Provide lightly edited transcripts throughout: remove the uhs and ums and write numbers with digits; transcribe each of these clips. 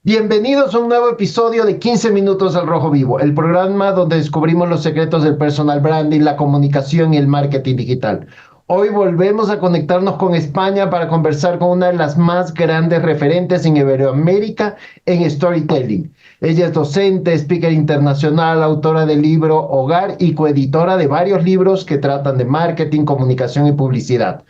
Bienvenidos a un nuevo episodio de 15 Minutos al Rojo Vivo, el programa donde descubrimos los secretos del personal branding, la comunicación y el marketing digital. Hoy volvemos a conectarnos con España para conversar con una de las más grandes referentes en Iberoamérica en storytelling. Ella es docente, speaker internacional, autora del libro Hogar y coeditora de varios libros que tratan de marketing, comunicación y publicidad.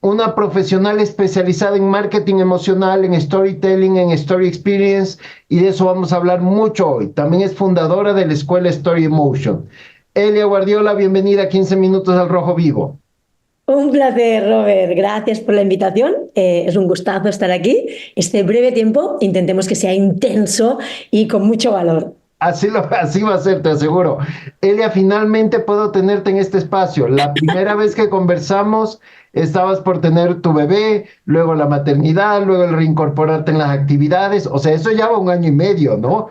Una profesional especializada en marketing emocional, en storytelling, en story experience, y de eso vamos a hablar mucho hoy. También es fundadora de la escuela Story Emotion. Elia Guardiola, bienvenida a 15 Minutos al Rojo Vivo. Un placer, Robert. Gracias por la invitación. Es un gustazo estar aquí. Este breve tiempo intentemos que sea intenso y con mucho valor. Así va a ser, te aseguro. Elia, finalmente puedo tenerte en este espacio. La primera vez que conversamos, estabas por tener tu bebé, luego la maternidad, luego el reincorporarte en las actividades. O sea, eso ya va 1 año y medio, ¿no?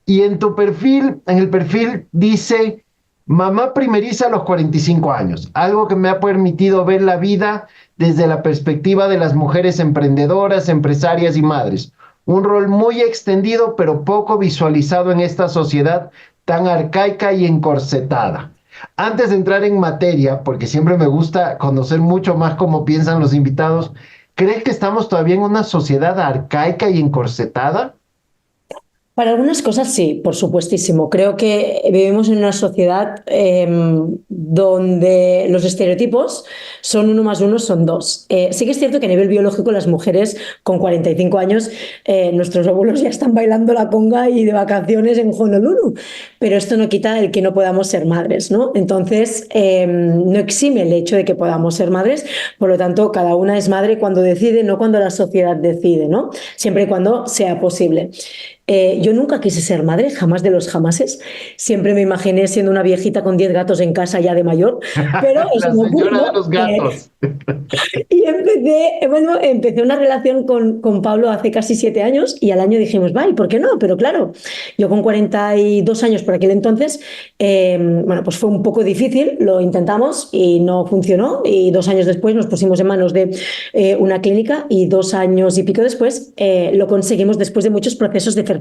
Y en tu perfil, en el perfil dice, mamá primeriza a los 45 años, algo que me ha permitido ver la vida desde la perspectiva de las mujeres emprendedoras, empresarias y madres. Un rol muy extendido, pero poco visualizado en esta sociedad tan arcaica y encorsetada. Antes de entrar en materia, porque siempre me gusta conocer mucho más cómo piensan los invitados, ¿crees que estamos todavía en una sociedad arcaica y encorsetada? Para algunas cosas sí, por supuestísimo. Creo que vivimos en una sociedad donde los estereotipos son uno más uno son dos. Sí que es cierto que a nivel biológico las mujeres con 45 años, nuestros abuelos ya están bailando la conga y de vacaciones en Honolulu, pero esto no quita el que no podamos ser madres, ¿no? Entonces, no exime el hecho de que podamos ser madres, por lo tanto, cada una es madre cuando decide, no cuando la sociedad decide, ¿no? Siempre y cuando sea posible. Yo nunca quise ser madre, jamás de los jamases. Siempre me imaginé siendo una viejita con 10 gatos en casa ya de mayor, pero eso La no señora de ocurrió. los gatos. Y empecé una relación con Pablo hace casi 7 años y al año dijimos, vaya, ¿por qué no? Pero claro, yo con 42 años por aquel entonces, pues fue un poco difícil, lo intentamos y no funcionó y 2 años después nos pusimos en manos de una clínica y 2 años y pico después lo conseguimos después de muchos procesos de fertilidad,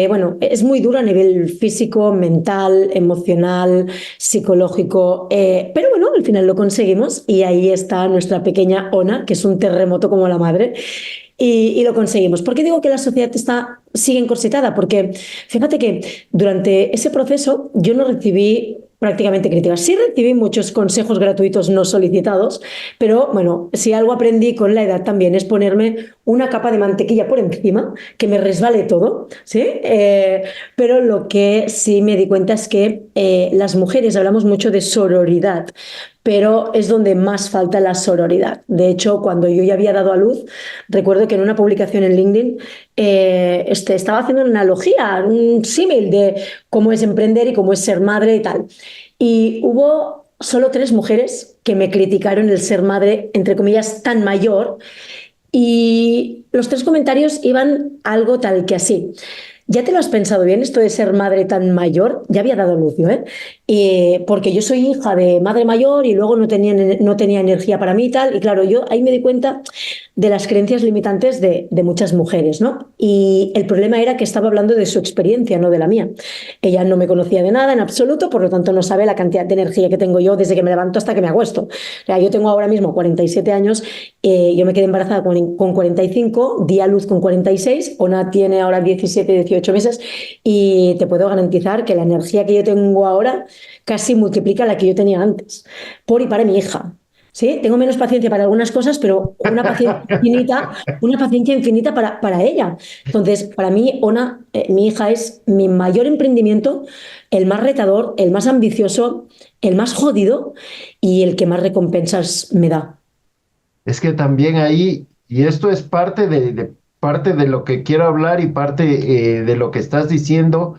bueno, es muy duro a nivel físico, mental, emocional, psicológico, pero bueno, al final lo conseguimos y ahí está nuestra pequeña Ona, que es un terremoto como la madre. Y lo conseguimos. ¿Por qué digo que la sociedad sigue encorsetada? Porque fíjate que durante ese proceso yo no recibí prácticamente críticas. Sí recibí muchos consejos gratuitos no solicitados, pero bueno, si algo aprendí con la edad también es ponerme una capa de mantequilla por encima, que me resbale todo, ¿sí? Pero lo que sí me di cuenta es que las mujeres hablamos mucho de sororidad, pero es donde más falta la sororidad. De hecho, cuando yo ya había dado a luz, recuerdo que en una publicación en LinkedIn estaba haciendo una analogía, un símil de cómo es emprender y cómo es ser madre y tal. Y hubo solo 3 mujeres que me criticaron el ser madre, entre comillas, tan mayor, y los 3 comentarios iban algo tal que así. ¿Ya te lo has pensado bien esto de ser madre tan mayor? Ya había dado luz yo, ¿eh? Porque yo soy hija de madre mayor y luego no tenía energía para mí y tal. Y claro, yo ahí me di cuenta de las creencias limitantes de muchas mujeres, ¿no? Y el problema era que estaba hablando de su experiencia, no de la mía. Ella no me conocía de nada en absoluto, por lo tanto no sabe la cantidad de energía que tengo yo desde que me levanto hasta que me acuesto. O sea, yo tengo ahora mismo 47 años, yo me quedé embarazada con 45, di a luz con 46, Ona tiene ahora 17, 18 meses y te puedo garantizar que la energía que yo tengo ahora casi multiplica la que yo tenía antes, por y para mi hija. ¿Sí? Tengo menos paciencia para algunas cosas, pero una paciencia infinita para ella. Entonces, para mí, Ona, mi hija, es mi mayor emprendimiento, el más retador, el más ambicioso, el más jodido y el que más recompensas me da. Es que también ahí, y esto es parte de lo que quiero hablar y parte de lo que estás diciendo,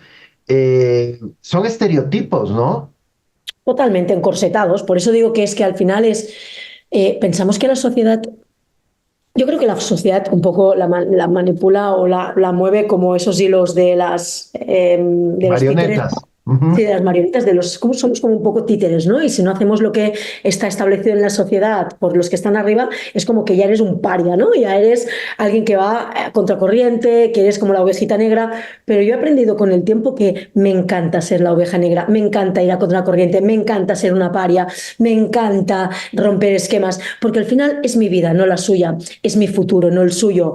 son estereotipos, ¿no? Totalmente encorsetados. Por eso digo que es que al final pensamos que la sociedad, yo creo que la sociedad un poco la manipula o la mueve como esos hilos de los títeres. Marionetas. Ujú. Sí, de las marionetas, de los, como somos como un poco títeres, ¿no? Y si no hacemos lo que está establecido en la sociedad por los que están arriba, es como que ya eres un paria, ¿no? Ya eres alguien que va a contracorriente, que eres como la ovejita negra, pero yo he aprendido con el tiempo que me encanta ser la oveja negra, me encanta ir a contracorriente, me encanta ser una paria, me encanta romper esquemas, porque al final es mi vida, no la suya, es mi futuro, no el suyo,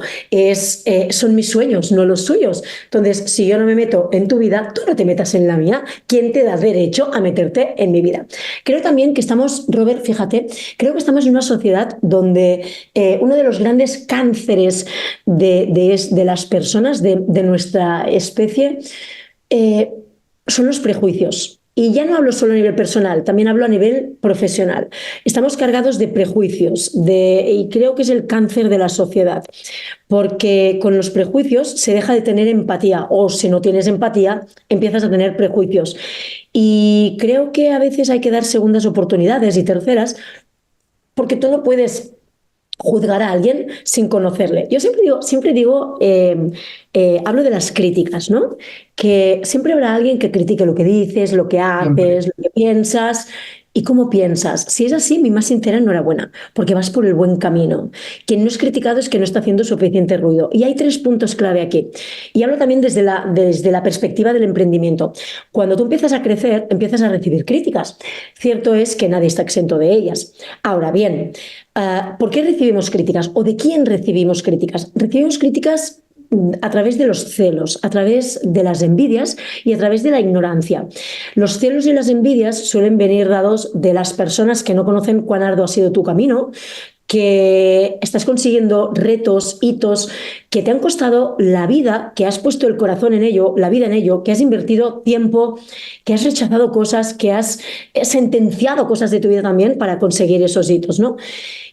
son mis sueños, no los suyos. Entonces, si yo no me meto en tu vida, tú no te metas en la mía. ¿Quién te da derecho a meterte en mi vida? Creo también que estamos, Robert, fíjate, creo que estamos en una sociedad donde uno de los grandes cánceres de las personas, de nuestra especie, eh, son los prejuicios. Y ya no hablo solo a nivel personal, también hablo a nivel profesional. Estamos cargados de prejuicios y creo que es el cáncer de la sociedad, porque con los prejuicios se deja de tener empatía o si no tienes empatía empiezas a tener prejuicios. Y creo que a veces hay que dar segundas oportunidades y terceras porque tú no puedes juzgar a alguien sin conocerle. Yo siempre digo hablo de las críticas, ¿no? Que siempre habrá alguien que critique lo que dices, lo que Siempre. haces, lo que piensas y cómo piensas. Si es así, mi más sincera enhorabuena, porque vas por el buen camino. Quien no es criticado es que no está haciendo suficiente ruido. Y hay tres puntos clave aquí. Y hablo también desde la perspectiva del emprendimiento. Cuando tú empiezas a crecer, empiezas a recibir críticas. Cierto es que nadie está exento de ellas. Ahora bien, ¿por qué recibimos críticas? ¿O de quién recibimos críticas? Recibimos críticas a través de los celos, a través de las envidias y a través de la ignorancia. Los celos y las envidias suelen venir dados de las personas que no conocen cuán arduo ha sido tu camino, que estás consiguiendo retos, hitos que te han costado la vida, que has puesto el corazón en ello, la vida en ello, que has invertido tiempo, que has rechazado cosas, que has sentenciado cosas de tu vida también para conseguir esos hitos, ¿no?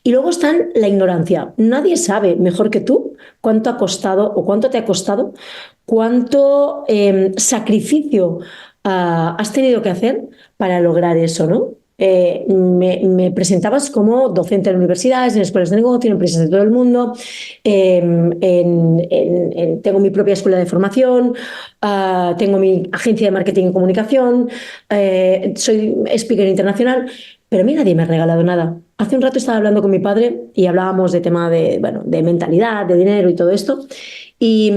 Y luego están la ignorancia. Nadie sabe mejor que tú cuánto ha costado o cuánto te ha costado, cuánto sacrificio has tenido que hacer para lograr eso, ¿no? Me presentabas como docente en universidades, en escuelas de negocio, en empresas de todo el mundo, tengo mi propia escuela de formación, tengo mi agencia de marketing y comunicación, soy speaker internacional, pero a mí nadie me ha regalado nada. Hace un rato estaba hablando con mi padre y hablábamos de tema de, bueno, de mentalidad, de dinero y todo esto, y,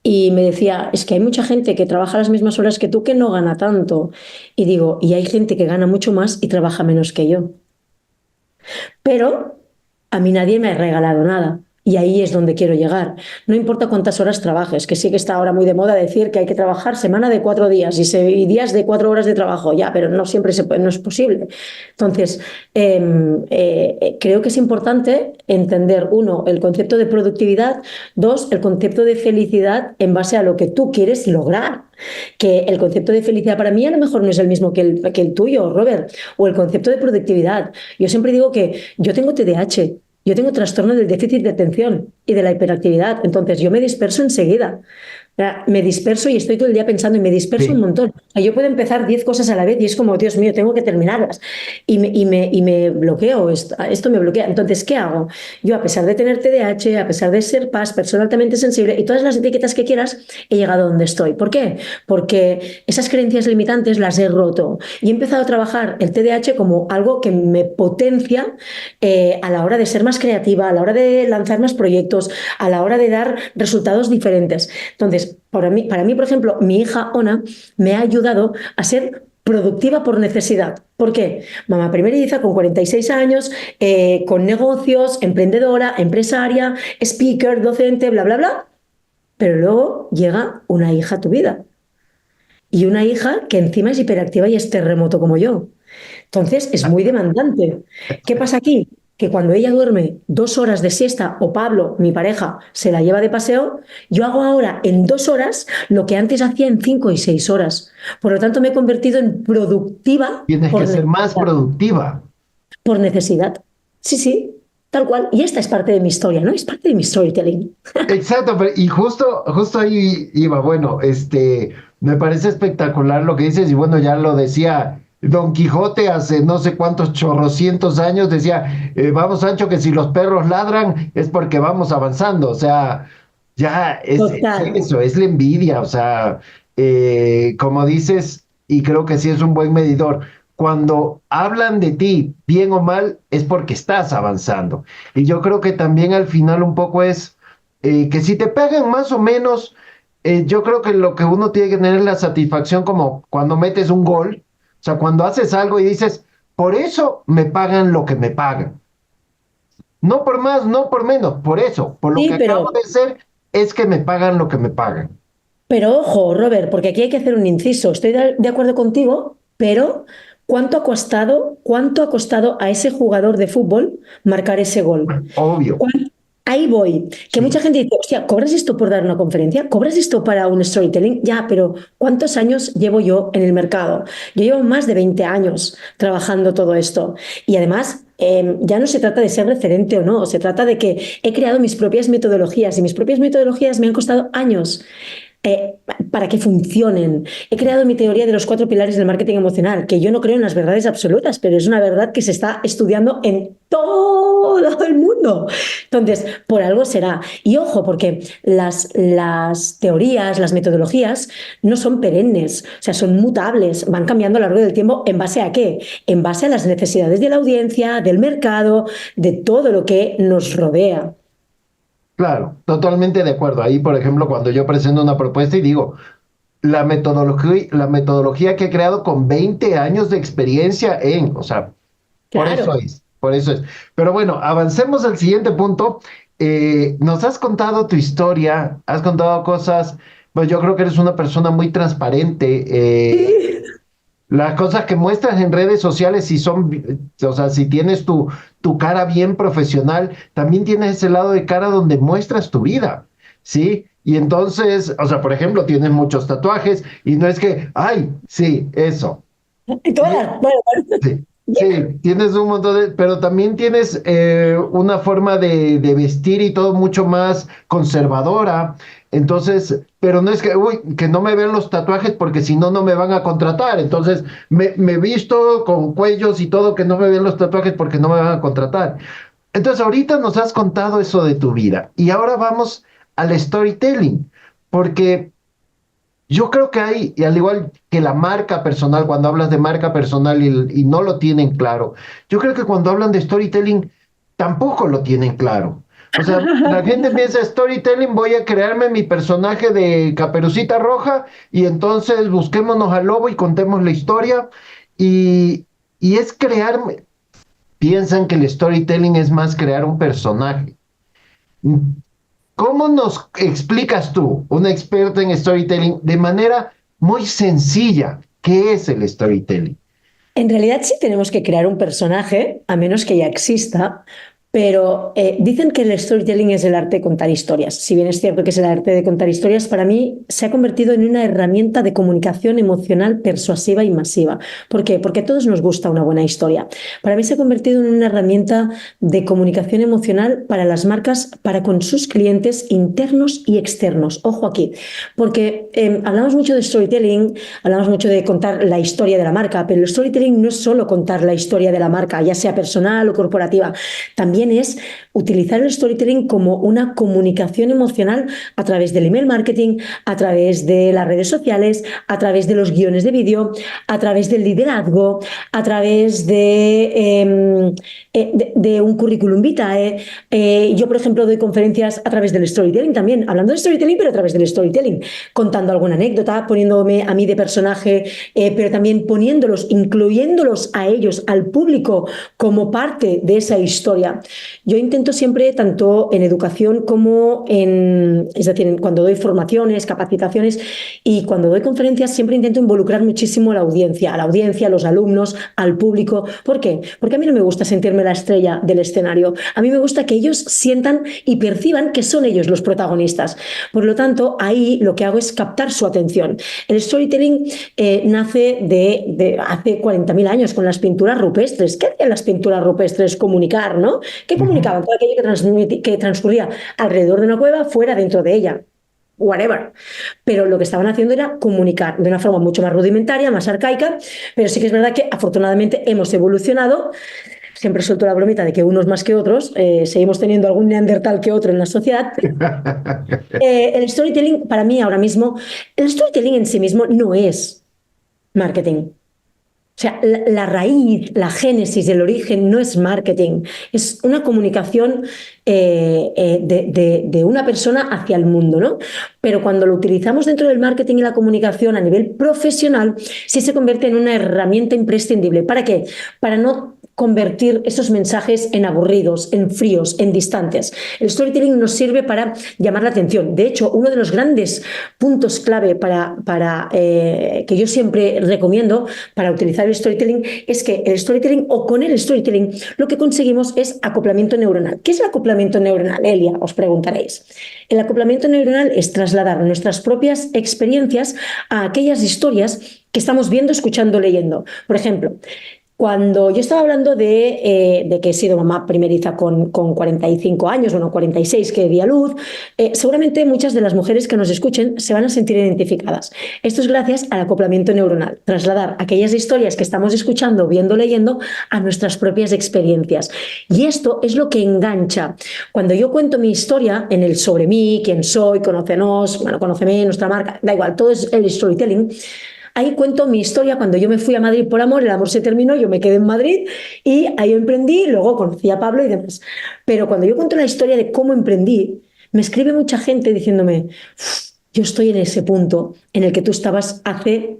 y me decía, es que hay mucha gente que trabaja las mismas horas que tú que no gana tanto. Y digo, y hay gente que gana mucho más y trabaja menos que yo. Pero a mí nadie me ha regalado nada. Y ahí es donde quiero llegar. No importa cuántas horas trabajes, que sí que está ahora muy de moda decir que hay que trabajar semana de 4 días y días de 4 horas de trabajo, ya, pero no siempre se puede, no es posible. Entonces, creo que es importante entender, uno, el concepto de productividad, dos, el concepto de felicidad en base a lo que tú quieres lograr. Que el concepto de felicidad para mí a lo mejor no es el mismo que el tuyo, Robert, o el concepto de productividad. Yo siempre digo que yo tengo TDAH, yo tengo trastorno del déficit de atención y de la hiperactividad, entonces yo me disperso enseguida. Me disperso y estoy todo el día pensando y me disperso un Sí. montón. Yo puedo empezar 10 cosas a la vez y es como, Dios mío, tengo que terminarlas. Y me bloqueo, esto me bloquea. Entonces, ¿qué hago? Yo, a pesar de tener TDAH, a pesar de ser PAS, persona altamente sensible y todas las etiquetas que quieras, he llegado a donde estoy. ¿Por qué? Porque esas creencias limitantes las he roto y he empezado a trabajar el TDAH como algo que me potencia a la hora de ser más creativa, a la hora de lanzar más proyectos, a la hora de dar resultados diferentes. Entonces, para mí, por ejemplo, mi hija Ona me ha ayudado a ser productiva por necesidad. ¿Por qué? Mamá primeriza, con 46 años, con negocios, emprendedora, empresaria, speaker, docente, bla, bla, bla. Pero luego llega una hija a tu vida. Y una hija que encima es hiperactiva y es terremoto como yo. Entonces es muy demandante. ¿Qué pasa aquí? Que cuando ella duerme 2 horas de siesta o Pablo, mi pareja, se la lleva de paseo, yo hago ahora en 2 horas lo que antes hacía en 5 y 6 horas. Por lo tanto, me he convertido en productiva Tienes que ser más productiva. por necesidad. Sí, sí, tal cual. Y esta es parte de mi historia, ¿no? Es parte de mi storytelling. Exacto, y justo ahí iba. Bueno, me parece espectacular lo que dices, y bueno, ya lo decía Don Quijote hace no sé cuántos chorrocientos años, decía, vamos, Sancho, que si los perros ladran es porque vamos avanzando. O sea, ya es Total. eso, es la envidia. O sea, como dices, y creo que sí es un buen medidor, cuando hablan de ti, bien o mal, es porque estás avanzando. Y yo creo que también al final un poco es que si te pagan más o menos, yo creo que lo que uno tiene que tener es la satisfacción como cuando metes un gol, o sea, cuando haces algo y dices, por eso me pagan lo que me pagan. No por más, no por menos, por eso, por lo que Sí, acabo de ser, es que me pagan lo que me pagan. pero ojo, Robert, porque aquí hay que hacer un inciso. Estoy de acuerdo contigo, pero cuánto ha costado a ese jugador de fútbol marcar ese gol? Obvio, ¿Cuán- Ahí voy. Que sí, mucha gente dice, hostia, ¿cobras esto por dar una conferencia? ¿Cobras esto para un storytelling? Ya, pero ¿cuántos años llevo yo en el mercado? Yo llevo más de 20 años trabajando todo esto. Y además, ya no se trata de ser referente o no, se trata de que he creado mis propias metodologías y mis propias metodologías me han costado años para que funcionen. He creado mi teoría de los 4 pilares del marketing emocional, que yo no creo en las verdades absolutas, pero es una verdad que se está estudiando en todo el mundo. Entonces, por algo será. Y ojo, porque las teorías, las metodologías no son perennes, o sea, son mutables, van cambiando a lo largo del tiempo. ¿En base a qué? En base a las necesidades de la audiencia, del mercado, de todo lo que nos rodea. claro, totalmente de acuerdo. Ahí, por ejemplo, cuando yo presento una propuesta y digo, la metodología que he creado con 20 años de experiencia o sea, por eso Claro. es, por eso es. Pero bueno, avancemos al siguiente punto. Nos has contado tu historia, has contado cosas, pues yo creo que eres una persona muy transparente. Las cosas que muestras en redes sociales, si son, o sea, si tienes tu cara bien profesional, también tienes ese lado de cara donde muestras tu vida, ¿sí? Y entonces, o sea, por ejemplo, tienes muchos tatuajes y no es que, ay, sí, eso. Y todas Y las, bueno, sí, bueno, sí, tienes un montón de, pero también tienes una forma de vestir y todo mucho más conservadora. Entonces, pero no es que, uy, que no me vean los tatuajes porque si no, no me van a contratar. Entonces, me visto con cuellos y todo, que no me vean los tatuajes porque no me van a contratar. Entonces, ahorita nos has contado eso de tu vida y ahora vamos al storytelling, porque yo creo que hay, y al igual que la marca personal, cuando hablas de marca personal y no lo tienen claro, yo creo que cuando hablan de storytelling tampoco lo tienen claro. O sea, la gente piensa storytelling, voy a crearme mi personaje de Caperucita Roja y entonces busquémonos al lobo y contemos la historia. Y, y es crear, piensan que el storytelling es más crear un personaje. ¿Cómo nos explicas tú, una experta en storytelling, de manera muy sencilla, qué es el storytelling? en realidad sí tenemos que crear un personaje, a menos que ya exista, pero dicen que el storytelling es el arte de contar historias. Si bien es cierto que es el arte de contar historias, para mí se ha convertido en una herramienta de comunicación emocional persuasiva y masiva. ¿Por qué? Porque a todos nos gusta una buena historia. Para mí se ha convertido en una herramienta de comunicación emocional para las marcas, para con sus clientes internos y externos. Ojo aquí, porque hablamos mucho de storytelling, hablamos mucho de contar la historia de la marca, pero el storytelling no es solo contar la historia de la marca, ya sea personal o corporativa, también es utilizar el storytelling como una comunicación emocional a través del email marketing, a través de las redes sociales, a través de los guiones de vídeo, a través del liderazgo, a través de un currículum vitae. Yo, por ejemplo, doy conferencias a través del storytelling también, hablando de storytelling, pero a través del storytelling, contando alguna anécdota, poniéndome a mí de personaje, pero también poniéndolos, incluyéndolos a ellos, al público, como parte de esa historia. Yo intento siempre, tanto en educación como es decir, cuando doy formaciones, capacitaciones y cuando doy conferencias, siempre intento involucrar muchísimo a la audiencia, a los alumnos, al público. ¿Por qué? Porque a mí no me gusta sentirme la estrella del escenario. A mí me gusta que ellos sientan y perciban que son ellos los protagonistas. Por lo tanto, ahí lo que hago es captar su atención. El storytelling nace de hace 40.000 años con las pinturas rupestres. ¿Qué hacían las pinturas rupestres? Comunicar, ¿no? ¿Qué Ujú. comunicaban? Todo aquello que transcurría alrededor de una cueva, fuera, dentro de ella. Whatever. Pero lo que estaban haciendo era comunicar de una forma mucho más rudimentaria, más arcaica, pero sí que es verdad que afortunadamente hemos evolucionado siempre suelto la bromita de que unos más que otros, seguimos teniendo algún neandertal que otro en la sociedad. El storytelling, para mí ahora mismo, el storytelling en sí mismo no es marketing. O sea, la raíz, la génesis, el origen no es marketing, es una comunicación de una persona hacia el mundo, ¿no? Pero cuando lo utilizamos dentro del marketing y la comunicación a nivel profesional, sí se convierte en una herramienta imprescindible. ¿Para qué? Para no convertir esos mensajes en aburridos, en fríos, en distantes. El storytelling nos sirve para llamar la atención. De hecho, uno de los grandes puntos clave que yo siempre recomiendo para utilizar el storytelling es que el storytelling o con el storytelling lo que conseguimos es acoplamiento neuronal. ¿Qué es el acoplamiento neuronal, Elia? Os preguntaréis. El acoplamiento neuronal es trasladar nuestras propias experiencias a aquellas historias que estamos viendo, escuchando, leyendo. Por ejemplo, cuando yo estaba hablando de que he sido mamá primeriza con 45 años, bueno, 46 que di a luz, seguramente muchas de las mujeres que nos escuchen se van a sentir identificadas. Esto es gracias al acoplamiento neuronal, trasladar aquellas historias que estamos escuchando, viendo, leyendo a nuestras propias experiencias. Y esto es lo que engancha. Cuando yo cuento mi historia en el sobre mí, quién soy, conócenos, bueno, conóceme, nuestra marca, da igual, todo es el storytelling. Ahí cuento mi historia cuando yo me fui a Madrid por amor, el amor se terminó, yo me quedé en Madrid y ahí emprendí, luego conocí a Pablo y demás. Pero cuando yo cuento la historia de cómo emprendí, me escribe mucha gente diciéndome, yo estoy en ese punto en el que tú estabas hace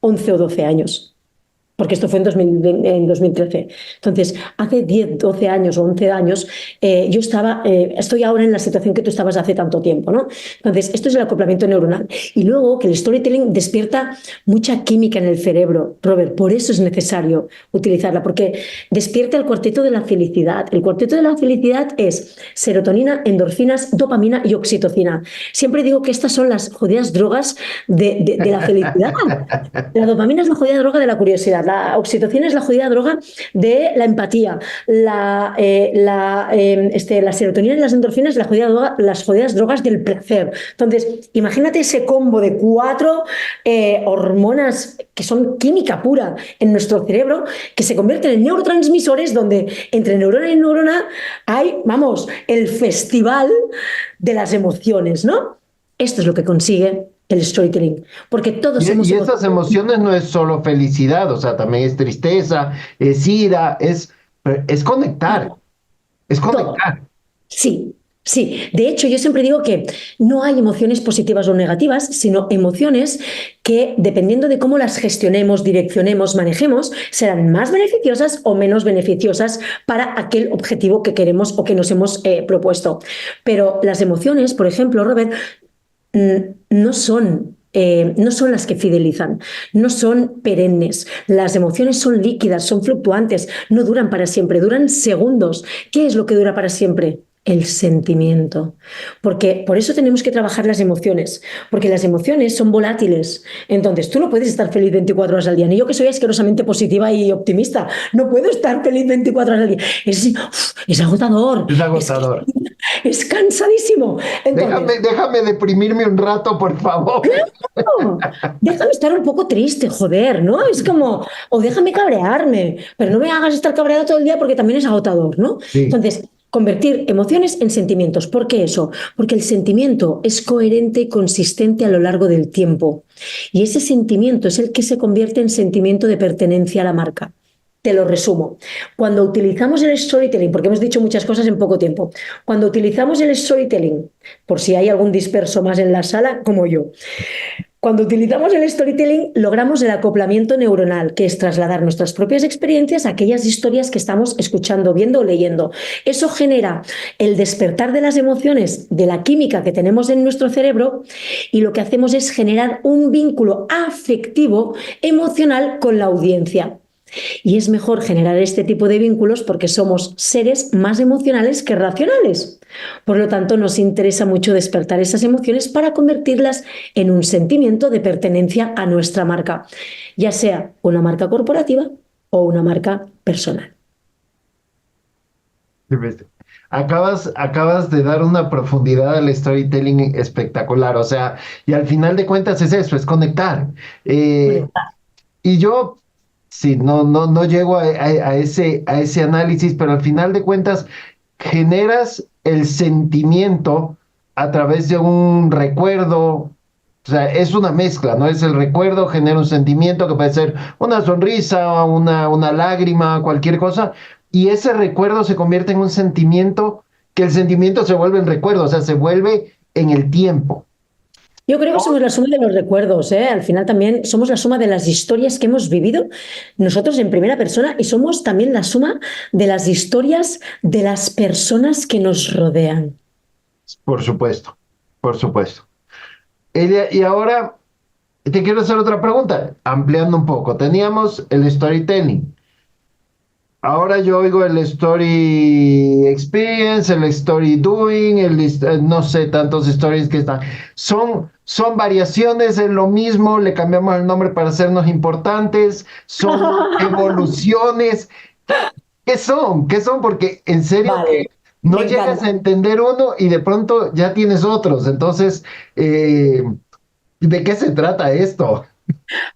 11 o 12 años. Porque esto fue en 2013. Entonces, hace 10, 12 años o 11 años, estoy ahora en la situación que tú estabas hace tanto tiempo, ¿no? Entonces, esto es el acoplamiento neuronal. Y luego que el storytelling despierta mucha química en el cerebro, Robert, por eso es necesario utilizarla, porque despierta el cuarteto de la felicidad. El cuarteto de la felicidad es serotonina, endorfinas, dopamina y oxitocina. Siempre digo que estas son las jodidas drogas de la felicidad. La dopamina es la jodida droga de la curiosidad. La oxitocina es la jodida droga de la empatía. La serotonina y las endorfinas las jodidas drogas del placer. Entonces, imagínate ese combo de 4 hormonas que son química pura en nuestro cerebro, que se convierten en neurotransmisores donde entre neurona y neurona hay, vamos, el festival de las emociones, ¿no? Esto es lo que consigue el storytelling, porque todos somos Y esas emociones no es solo felicidad, o sea, también es tristeza, es ira, es conectar, es todo. conectar. Sí, sí. De hecho, yo siempre digo que no hay emociones positivas o negativas, sino emociones que, dependiendo de cómo las gestionemos, direccionemos, manejemos, serán más beneficiosas o menos beneficiosas para aquel objetivo que queremos o que nos hemos propuesto. Pero las emociones, por ejemplo, Robert, no son las que fidelizan, no son perennes. Las emociones son líquidas, son fluctuantes, no duran para siempre, duran segundos. ¿Qué es lo que dura para siempre? El sentimiento. Porque por eso tenemos que trabajar las emociones, porque las emociones son volátiles. Entonces, tú no puedes estar feliz 24 horas al día. Ni yo, que soy asquerosamente positiva y optimista, no puedo estar feliz 24 horas al día. Es agotador. Es agotador. Es cansadísimo. Entonces, Déjame deprimirme un rato, por favor. claro, déjame estar un poco triste, joder, ¿no? Es como, o déjame cabrearme, pero no me hagas estar cabreado todo el día porque también es agotador, ¿no? Sí. Entonces, convertir emociones en sentimientos. ¿Por qué eso? Porque el sentimiento es coherente y consistente a lo largo del tiempo. Y ese sentimiento es el que se convierte en sentimiento de pertenencia a la marca. Te lo resumo. Cuando utilizamos el storytelling, porque hemos dicho muchas cosas en poco tiempo, cuando utilizamos el storytelling, por si hay algún disperso más en la sala, como yo, cuando utilizamos el storytelling logramos el acoplamiento neuronal, que es trasladar nuestras propias experiencias a aquellas historias que estamos escuchando, viendo o leyendo. Eso genera el despertar de las emociones, de la química que tenemos en nuestro cerebro, y lo que hacemos es generar un vínculo afectivo, emocional con la audiencia. Y es mejor generar este tipo de vínculos porque somos seres más emocionales que racionales. Por lo tanto, nos interesa mucho despertar esas emociones para convertirlas en un sentimiento de pertenencia a nuestra marca, ya sea una marca corporativa o una marca personal. Acabas de dar una profundidad al storytelling espectacular, o sea, y al final de cuentas es eso, es conectar. Y yo Sí, no llego a ese análisis, pero al final de cuentas generas el sentimiento a través de un recuerdo. O sea, es una mezcla, ¿no? Es el recuerdo, genera un sentimiento que puede ser una sonrisa, una lágrima, cualquier cosa, y ese recuerdo se convierte en un sentimiento, que el sentimiento se vuelve en recuerdo, o sea, se vuelve en el tiempo. Yo creo que somos la suma de los recuerdos, ¿eh? Al final también somos la suma de las historias que hemos vivido nosotros en primera persona y somos también la suma de las historias de las personas que nos rodean. Por supuesto, por supuesto. Y ahora te quiero hacer otra pregunta, ampliando un poco. Teníamos el storytelling. Ahora yo oigo el story experience, el story doing, no sé, tantos stories que están. Son variaciones en lo mismo, le cambiamos el nombre para hacernos importantes, son evoluciones. ¿Qué son? ¿Qué son? Porque en serio que Vale, no me llegas a encanta. entender uno y de pronto ya tienes otros. Entonces, ¿de qué se trata esto?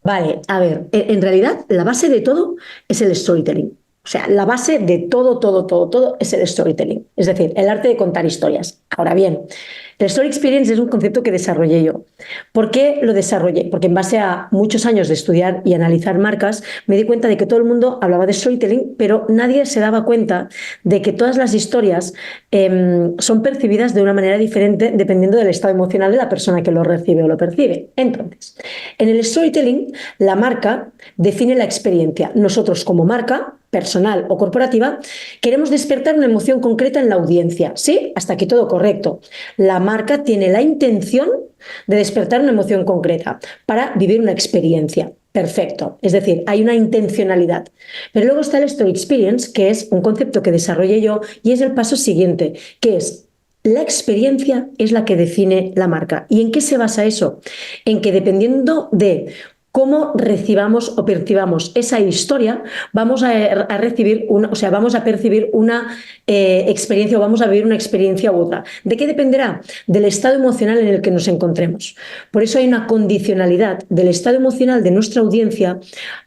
Vale, a ver, en realidad la base de todo es el storytelling. O sea, la base de todo, todo, todo, todo es el storytelling. Es decir, el arte de contar historias. Ahora bien, el story experience es un concepto que desarrollé yo. ¿Por qué lo desarrollé? Porque en base a muchos años de estudiar y analizar marcas, me di cuenta de que todo el mundo hablaba de storytelling, pero nadie se daba cuenta de que todas las historias son percibidas de una manera diferente dependiendo del estado emocional de la persona que lo recibe o lo percibe. Entonces, en el storytelling, la marca define la experiencia. Nosotros, como marca, personal o corporativa, queremos despertar una emoción concreta en la audiencia. ¿Sí? Hasta aquí todo correcto. La marca tiene la intención de despertar una emoción concreta para vivir una experiencia. Perfecto. Es decir, hay una intencionalidad. Pero luego está el Story Experience, que es un concepto que desarrollé yo y es el paso siguiente, que es la experiencia es la que define la marca. ¿Y en qué se basa eso? En que dependiendo de cómo recibamos o percibamos esa historia, vamos a recibir una, o sea, vamos a percibir una experiencia o vamos a vivir una experiencia u otra. ¿De qué dependerá? Del estado emocional en el que nos encontremos. Por eso hay una condicionalidad del estado emocional de nuestra audiencia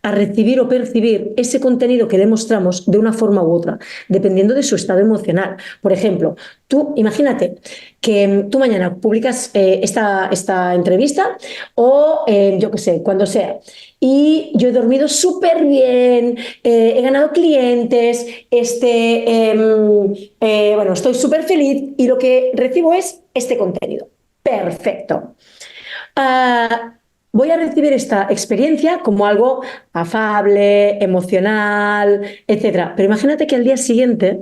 a recibir o percibir ese contenido que le mostramos de una forma u otra, dependiendo de su estado emocional. Por ejemplo, tú imagínate que tú mañana publicas esta entrevista o yo qué sé, cuando sea. Y yo he dormido súper bien, he ganado clientes, bueno, estoy súper feliz y lo que recibo es este contenido. Perfecto. Voy a recibir esta experiencia como algo afable, emocional, etcétera. Pero imagínate que al día siguiente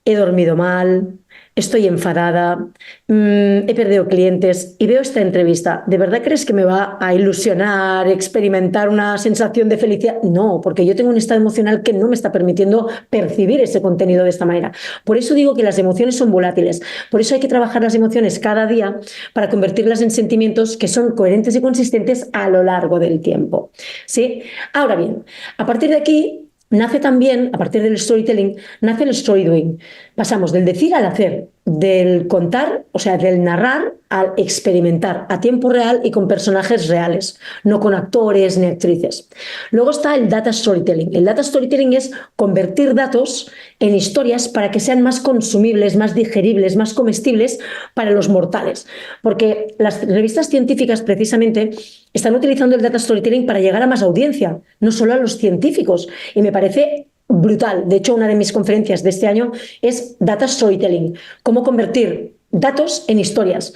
he dormido mal, estoy enfadada, he perdido clientes y veo esta entrevista. ¿De verdad crees que me va a ilusionar, experimentar una sensación de felicidad? No, porque yo tengo un estado emocional que no me está permitiendo percibir ese contenido de esta manera. Por eso digo que las emociones son volátiles. Por eso hay que trabajar las emociones cada día para convertirlas en sentimientos que son coherentes y consistentes a lo largo del tiempo. ¿Sí? Ahora bien, a partir de aquí nace también, a partir del storytelling, nace el story doing. Pasamos del decir al hacer, del contar, o sea, del narrar al experimentar a tiempo real y con personajes reales, no con actores ni actrices. Luego está el data storytelling. El data storytelling es convertir datos en historias para que sean más consumibles, más digeribles, más comestibles para los mortales. Porque las revistas científicas precisamente están utilizando el data storytelling para llegar a más audiencia, no solo a los científicos. Y me parece brutal. De hecho, una de mis conferencias de este año es Data Storytelling, cómo convertir datos en historias.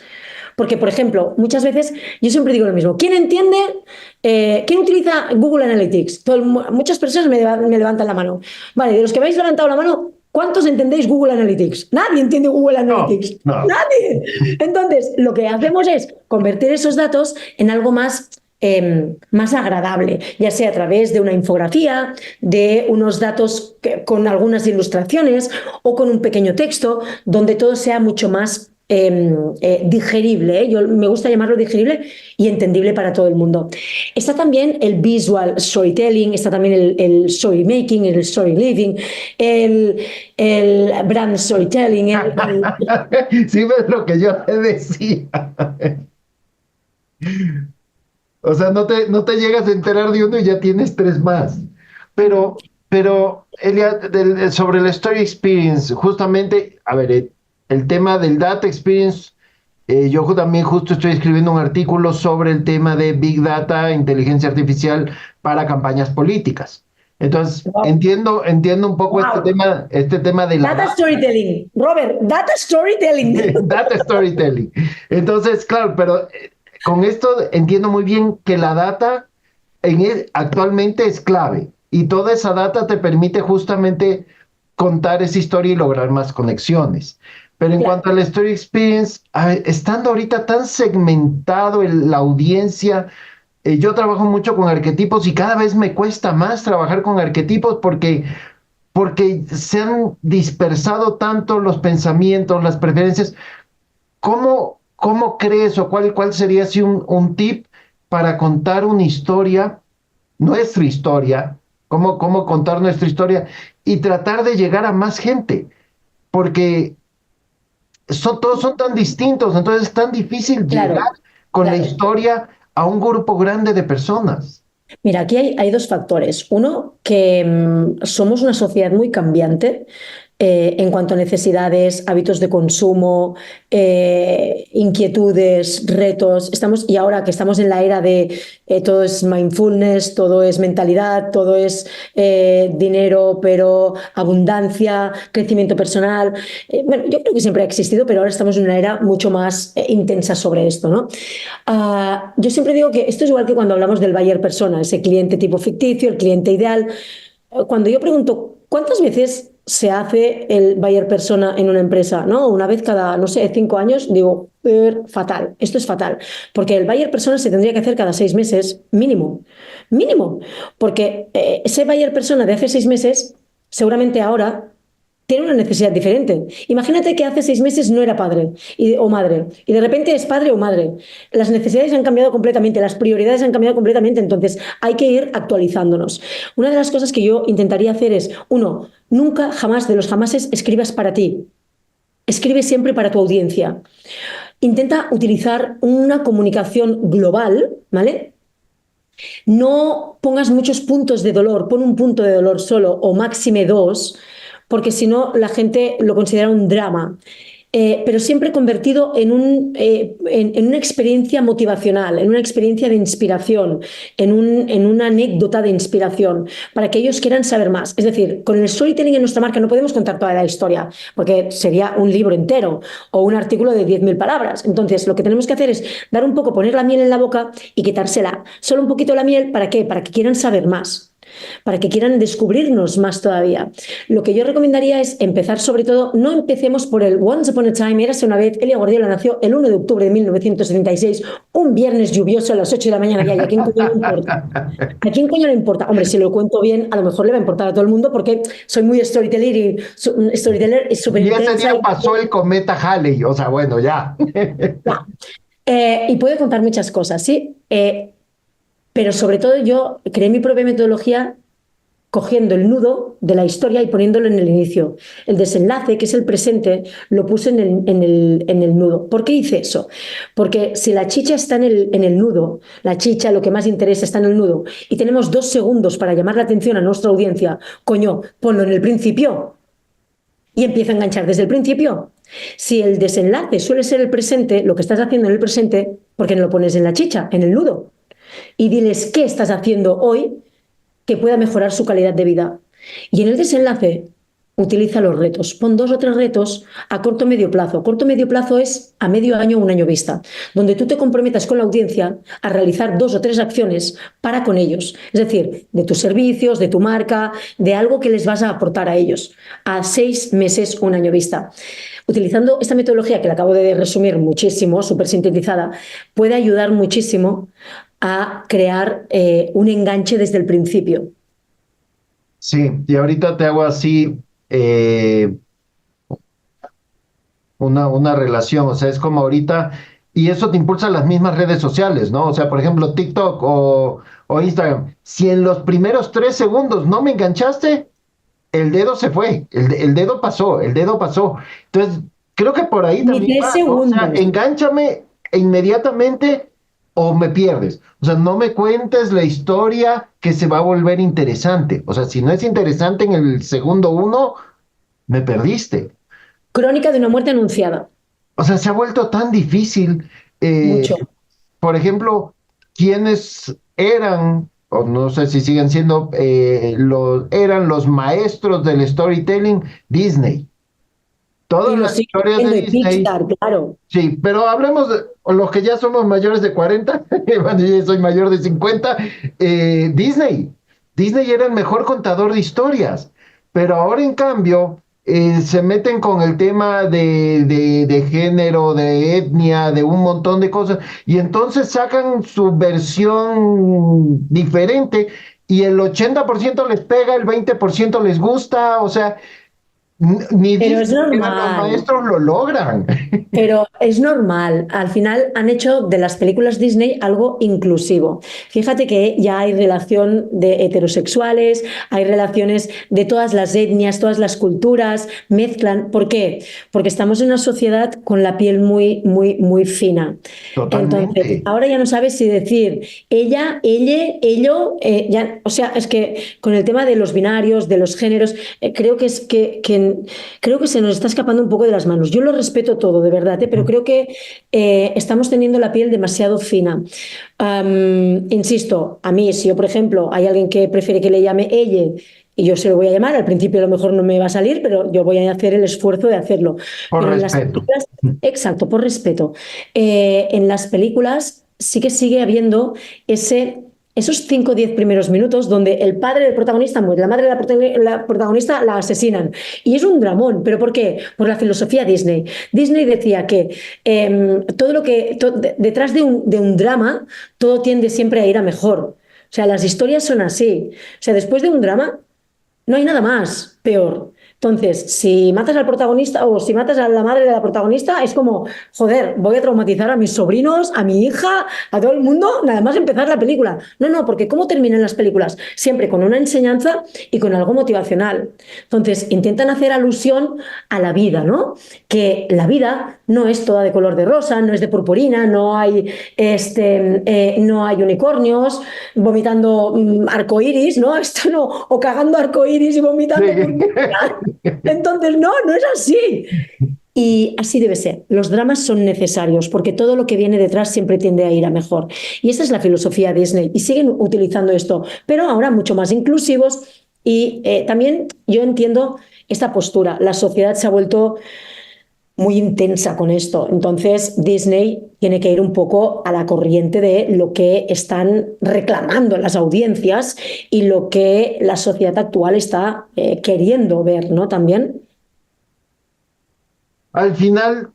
Porque, por ejemplo, muchas veces yo siempre digo lo mismo. ¿Quién entiende? ¿Quién utiliza Google Analytics? Muchas personas me levantan la mano. Vale, de los que me habéis levantado la mano, ¿cuántos entendéis Google Analytics? Nadie entiende Google No, Analytics. no. Nadie. Entonces, lo que hacemos es convertir esos datos en algo más agradable, ya sea a través de una infografía, de unos datos con algunas ilustraciones o con un pequeño texto, donde todo sea mucho más digerible, ¿eh? Yo me gusta llamarlo digerible y entendible para todo el mundo. Está también el visual storytelling, está también el story making, el story living, el brand storytelling, Sí, ves lo que yo te decía. O sea, no te llegas a enterar de uno y ya tienes tres más. Pero Elia, sobre el Story Experience, justamente, a ver, el tema del Data Experience, yo también justo estoy escribiendo un artículo sobre el tema de Big Data, inteligencia artificial para campañas políticas. Entonces, Wow. entiendo un poco Wow. este tema de la Data data. storytelling. Robert, data storytelling. Data storytelling. Entonces, claro, pero con esto entiendo muy bien que la data actualmente es clave y toda esa data te permite justamente contar esa historia y lograr más conexiones. Pero en Claro. cuanto al story experience, estando ahorita tan segmentado la audiencia, yo trabajo mucho con arquetipos y cada vez me cuesta más trabajar con arquetipos porque se han dispersado tanto los pensamientos, las preferencias. ¿Cómo crees o cuál sería así un tip para contar una historia, nuestra historia, cómo contar nuestra historia y tratar de llegar a más gente? Porque todos son tan distintos, entonces es tan difícil llegar Claro, con la claro. historia a un grupo grande de personas. Mira, aquí hay dos factores. Uno, que somos una sociedad muy cambiante en cuanto a necesidades, hábitos de consumo, inquietudes, retos. Y ahora que estamos en la era de todo es mindfulness, todo es mentalidad, todo es dinero, pero abundancia, crecimiento personal. Bueno, yo creo que siempre ha existido, pero ahora estamos en una era mucho más intensa sobre esto, ¿no? Yo siempre digo que esto es igual que cuando hablamos del buyer persona, ese cliente tipo ficticio, el cliente ideal. Cuando yo pregunto cuántas veces se hace el buyer persona en una empresa, ¿no? Una vez cada, no sé, 5 años, digo, fatal, esto es fatal, porque el buyer persona se tendría que hacer cada 6 meses mínimo, mínimo, porque ese buyer persona de hace 6 meses, seguramente ahora tiene una necesidad diferente. Imagínate que hace 6 meses no era padre o madre y de repente es padre o madre. Las necesidades han cambiado completamente, las prioridades han cambiado completamente, entonces hay que ir actualizándonos. Una de las cosas que yo intentaría hacer es, uno, nunca, jamás de los jamases escribas para ti. Escribe siempre para tu audiencia. Intenta utilizar una comunicación global, ¿vale? No pongas muchos puntos de dolor, pon un punto de dolor solo o máxime dos, porque si no la gente lo considera un drama. Pero siempre convertido en una experiencia motivacional, en una experiencia de inspiración, en una anécdota de inspiración, para que ellos quieran saber más. Es decir, con el storytelling en nuestra marca no podemos contar toda la historia, porque sería un libro entero o un artículo de 10.000 palabras. Entonces, lo que tenemos que hacer es dar un poco, poner la miel en la boca y quitársela. Solo un poquito la miel, ¿para qué? Para que quieran saber más, para que quieran descubrirnos más todavía. Lo que yo recomendaría es empezar sobre todo, no empecemos por el Once Upon a Time, érase una vez, Elia Guardiola nació el 1 de octubre de 1976, un viernes lluvioso a las 8 de la mañana, ya, ¿y a quién coño le importa? ¿A quién coño le importa? Hombre, si lo cuento bien, a lo mejor le va a importar a todo el mundo porque soy muy storyteller y súper Y ese intensa día pasó el cometa Halley, o sea, bueno, ya. y puede contar muchas cosas, ¿sí? Pero sobre todo yo creé mi propia metodología cogiendo el nudo de la historia y poniéndolo en el inicio. El desenlace, que es el presente, lo puse en el nudo. ¿Por qué hice eso? Porque si la chicha está en el nudo, la chicha, lo que más interesa está en el nudo, y tenemos 2 segundos para llamar la atención a nuestra audiencia, coño, ponlo en el principio y empieza a enganchar desde el principio. Si el desenlace suele ser el presente, lo que estás haciendo en el presente, ¿por qué no lo pones en la chicha, en el nudo? Y diles qué estás haciendo hoy que pueda mejorar su calidad de vida. Y en el desenlace, utiliza los retos. Pon 2 o 3 retos a corto o medio plazo. Corto o medio plazo es a medio año o un año vista, donde tú te comprometas con la audiencia a realizar 2 o 3 acciones para con ellos. Es decir, de tus servicios, de tu marca, de algo que les vas a aportar a ellos a 6 meses o un año vista. Utilizando esta metodología que la acabo de resumir muchísimo, súper sintetizada, puede ayudar muchísimo a crear un enganche desde el principio. Sí, y ahorita te hago así una relación, o sea, es como ahorita, y eso te impulsa las mismas redes sociales, ¿no? O sea, por ejemplo, TikTok o Instagram, si en los primeros 3 segundos no me enganchaste, el dedo se fue, el dedo pasó, el dedo pasó. Entonces, creo que por ahí Ni también tres va, ¿no? O sea, segundos. engánchame inmediatamente o me pierdes. O sea, no me cuentes la historia que se va a volver interesante. O sea, si no es interesante en el segundo uno, me perdiste. Crónica de una muerte anunciada. O sea, se ha vuelto tan difícil. eh, Mucho. por ejemplo, ¿quiénes eran, o no sé si siguen siendo, eran los maestros del storytelling? Disney. Y Todas lo las sigue historias de haciendo, y Disney. Pixar, claro. Sí, pero hablemos de o los que ya somos mayores de 40, bueno, yo ya soy mayor de 50, Disney. Disney era el mejor contador de historias, pero ahora en cambio se meten con el tema de género, de etnia, de un montón de cosas, y entonces sacan su versión diferente y el 80% les pega, el 20% les gusta, o sea, ni Pero es Disney ni los normal. maestros lo logran. Pero es normal, al final han hecho de las películas Disney algo inclusivo. Fíjate que ya hay relación de heterosexuales, hay relaciones de todas las etnias, todas las culturas, mezclan. ¿Por qué? Porque estamos en una sociedad con la piel muy, muy, muy fina. Entonces, Totalmente. ahora ya no sabes si decir ella, ella, ello, ya, o sea, es que con el tema de los binarios, de los géneros, creo que es creo que se nos está escapando un poco de las manos. Yo lo respeto todo, de verdad, pero creo que estamos teniendo la piel demasiado fina. Insisto, a mí, si yo, por ejemplo, hay alguien que prefiere que le llame ella y yo se lo voy a llamar, al principio a lo mejor no me va a salir, pero yo voy a hacer el esfuerzo de hacerlo. Por Pero en las respeto. películas, exacto, por respeto. En las películas sí que sigue habiendo esos 5 o 10 primeros minutos donde el padre del protagonista muere, la madre de la protagonista la asesinan. Y es un dramón. ¿Pero por qué? Por la filosofía Disney. Disney decía que todo lo que detrás de un drama, todo tiende siempre a ir a mejor. O sea, las historias son así. O sea, después de un drama, no hay nada más peor. Entonces, si matas al protagonista o si matas a la madre de la protagonista, es como, joder, voy a traumatizar a mis sobrinos, a mi hija, a todo el mundo, nada más empezar la película. No, no, porque ¿cómo terminan las películas? Siempre con una enseñanza y con algo motivacional. Entonces, intentan hacer alusión a la vida, ¿no? Que la vida no es toda de color de rosa, no es de purpurina, no hay unicornios vomitando arcoíris, ¿no? Esto no, o cagando arcoíris y vomitando Sí. purpurina. Entonces, no, no es así. Y así debe ser. Los dramas son necesarios porque todo lo que viene detrás siempre tiende a ir a mejor. Y esa es la filosofía Disney. Y siguen utilizando esto, pero ahora mucho más inclusivos. Y también yo entiendo esta postura. La sociedad se ha vuelto muy intensa con esto. Entonces, Disney tiene que ir un poco a la corriente de lo que están reclamando las audiencias y lo que la sociedad actual está queriendo ver, ¿no? También. Al final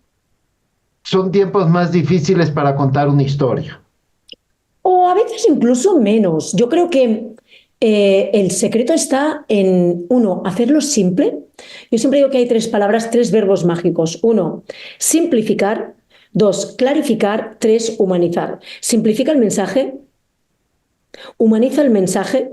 son tiempos más difíciles para contar una historia. O a veces incluso menos. Yo creo que el secreto está en, uno, hacerlo simple. Yo siempre digo que hay tres palabras, tres verbos mágicos. Uno, simplificar. Dos, clarificar. Tres, humanizar. Simplifica el mensaje, humaniza el mensaje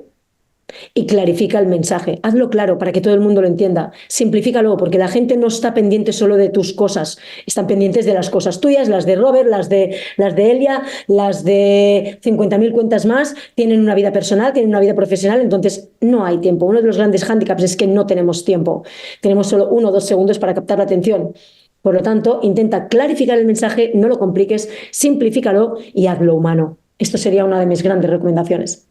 y clarifica el mensaje. Hazlo claro para que todo el mundo lo entienda. Simplifícalo, porque la gente no está pendiente solo de tus cosas, están pendientes de las cosas tuyas, las de Robert, las de Elia, las de 50.000 cuentas más, tienen una vida personal, tienen una vida profesional, entonces no hay tiempo. Uno de los grandes hándicaps es que no tenemos tiempo. Tenemos solo 1 o 2 segundos para captar la atención. Por lo tanto, intenta clarificar el mensaje, no lo compliques, simplifícalo y hazlo humano. Esto sería una de mis grandes recomendaciones.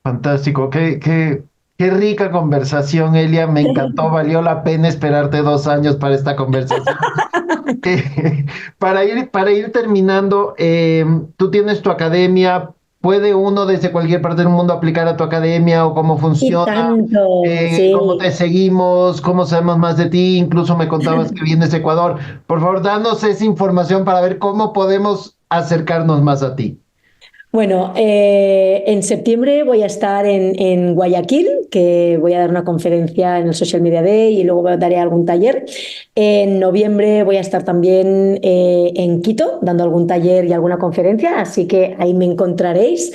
Fantástico, qué rica conversación, Elia. Me encantó, valió la pena esperarte 2 años para esta conversación. Para ir terminando, tú tienes tu academia. ¿Puede uno desde cualquier parte del mundo aplicar a tu academia o cómo Y funciona? tanto, ¿Cómo sí. te seguimos? ¿Cómo sabemos más de ti? Incluso me contabas que vienes de Ecuador. Por favor, danos esa información para ver cómo podemos acercarnos más a ti. Bueno, en septiembre voy a estar en Guayaquil, que voy a dar una conferencia en el Social Media Day y luego daré algún taller. En noviembre voy a estar también en Quito, dando algún taller y alguna conferencia, así que ahí me encontraréis.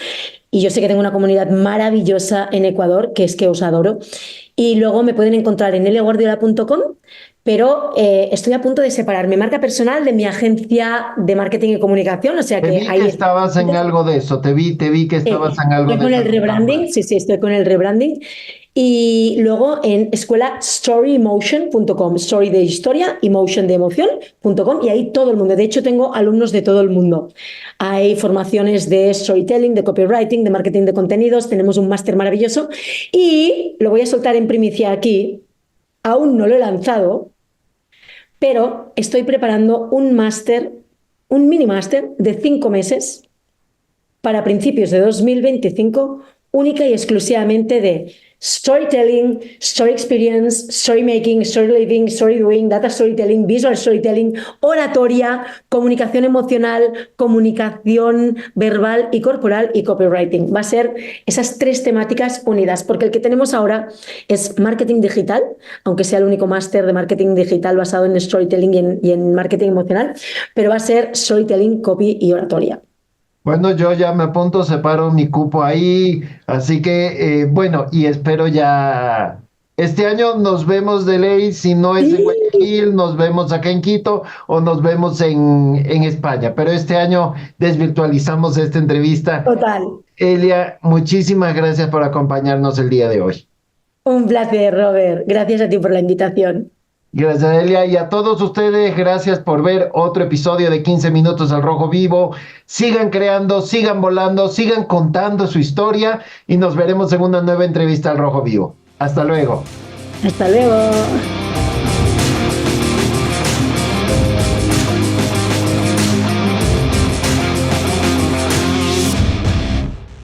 Y yo sé que tengo una comunidad maravillosa en Ecuador, que es que os adoro. Y luego me pueden encontrar en eleguardiola.com pero estoy a punto de separar mi marca personal de mi agencia de marketing y comunicación, o sea Te que vi ahí que estabas en algo de eso, te vi que estabas en algo estoy de con el esas rebranding, ramas. sí, sí, estoy con el rebranding. Y luego en escuela storymotion.com, story de historia, emotion de emoción.com, y ahí todo el mundo. De hecho, tengo alumnos de todo el mundo. Hay formaciones de storytelling, de copywriting, de marketing de contenidos, tenemos un máster maravilloso y lo voy a soltar en primicia aquí. Aún no lo he lanzado, pero estoy preparando un máster, un mini máster de 5 meses para principios de 2025, única y exclusivamente de storytelling, story experience, story making, story living, story doing, data storytelling, visual storytelling, oratoria, comunicación emocional, comunicación verbal y corporal y copywriting. Va a ser esas 3 temáticas unidas, porque el que tenemos ahora es marketing digital, aunque sea el único máster de marketing digital basado en storytelling y en marketing emocional, pero va a ser storytelling, copy y oratoria. Bueno, yo ya me apunto, separo mi cupo ahí, así que bueno, y espero ya, este año nos vemos de ley, si no es en Sí, Guayaquil, nos vemos acá en Quito o nos vemos en España, pero este año desvirtualizamos esta entrevista. total. Elia, muchísimas gracias por acompañarnos el día de hoy. Un placer, Robert. Gracias a ti por la invitación. Gracias, Elia. Y a todos ustedes, gracias por ver otro episodio de 15 Minutos al Rojo Vivo. Sigan creando, sigan volando, sigan contando su historia y nos veremos en una nueva entrevista al Rojo Vivo. Hasta luego. Hasta luego.